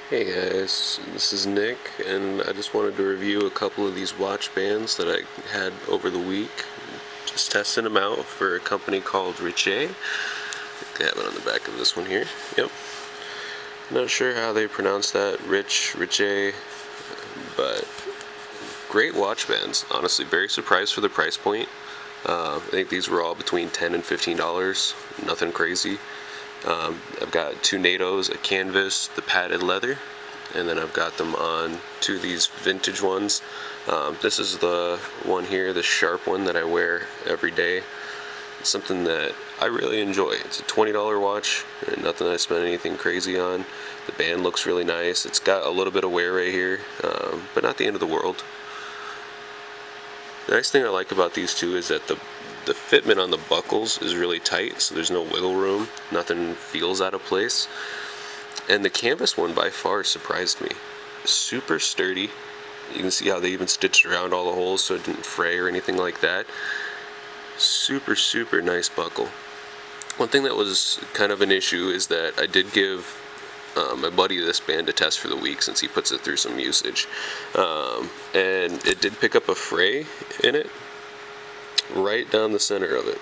Hey guys, this is Nick, and I just wanted to review a couple of these watch bands that I had over the week. Just testing them out for a company called Ritche. I think I have it on the back of this one here. Yep. Not sure how they pronounce that, Ritche, but great watch bands. Honestly, very surprised for the price point. I think these were all between $10 and $15. Nothing crazy. I've got two NATOs, a canvas, the padded leather, and then I've got them on two of these vintage ones. This is the one here, the sharp one that I wear every day. It's something that I really enjoy. It's a $20 watch, and nothing I spend anything crazy on. The band looks really nice. It's got a little bit of wear right here, but not the end of the world. The nice thing I like about these two is that the fitment on the buckles is really tight, so there's no wiggle room. Nothing feels out of place. And the canvas one by far surprised me. Super sturdy. You can see how they even stitched around all the holes so it didn't fray or anything like that. Super, super nice buckle. One thing that was kind of an issue is that I did give my buddy this band to test for the week since he puts it through some usage. And it did pick up a fray in it, right down the center of it.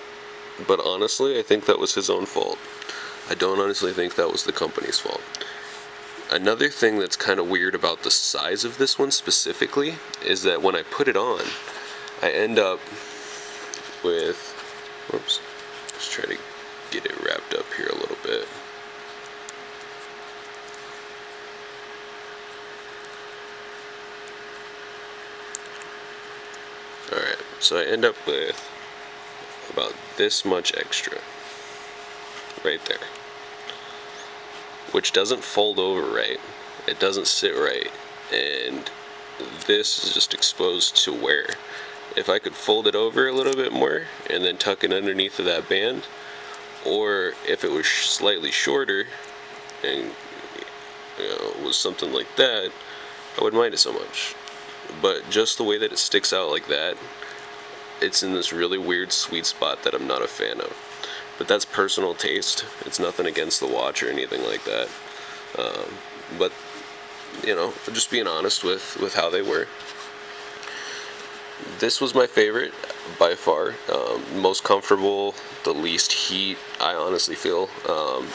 But honestly, I think that was his own fault. I don't honestly think that was the company's fault. Another thing that's kind of weird about the size of this one specifically is that when I put it on, I end up with, whoops, let's try to get it wrapped up here a little bit. Alright, so I end up with about this much extra right there, which doesn't fold over right. It doesn't sit right, and this is just exposed to wear. If I could fold it over a little bit more and then tuck it underneath of that band, or if it was slightly shorter and was something like that, I wouldn't mind it so much. But just the way that it sticks out like that, it's in this really weird sweet spot that I'm not a fan of. But that's personal taste. It's nothing against the watch or anything like that. But just being honest with how they were. This was my favorite by far. Most comfortable, the least heat, I honestly feel.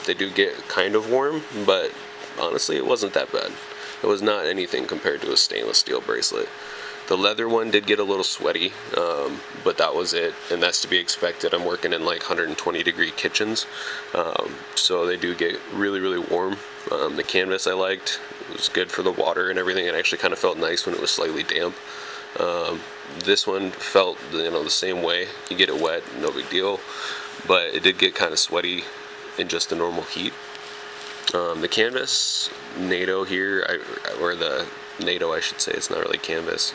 They do get kind of warm, but honestly it wasn't that bad. It was not anything compared to a stainless steel bracelet. The leather one did get a little sweaty, but that was it, and that's to be expected. I'm working in like 120 degree kitchens, so they do get really, really warm. The canvas I liked. It was good for the water and everything. It actually kind of felt nice when it was slightly damp. This one felt the same way. You get it wet, no big deal, but it did get kind of sweaty in just the normal heat. The canvas NATO here, or the NATO I should say, it's not really canvas,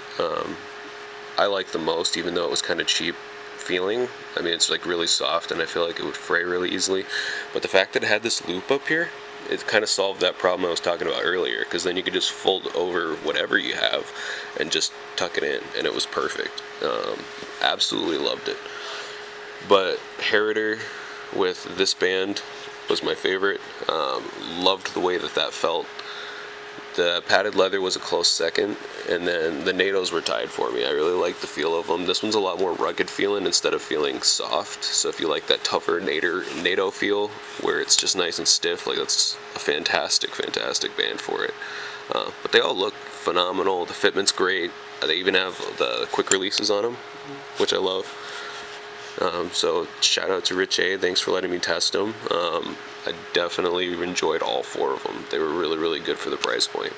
I like the most, even though it was kind of cheap feeling. I mean, it's like really soft and I feel like it would fray really easily, but the fact that it had this loop up here, it kind of solved that problem I was talking about earlier, because then you could just fold over whatever you have and just tuck it in, and it was perfect. Absolutely loved it. But Heritor with this band was my favorite. Loved the way that felt. The padded leather was a close second, and then the NATOs were tied for me. I really liked the feel of them. This one's a lot more rugged feeling instead of feeling soft, so if you like that tougher NATO feel where it's just nice and stiff, like that's a fantastic, fantastic band for it. But they all look phenomenal. The fitment's great. They even have the quick releases on them, which I love. So shout out to Ritche, thanks for letting me test them. I definitely enjoyed all four of them. They were really, really good for the price point.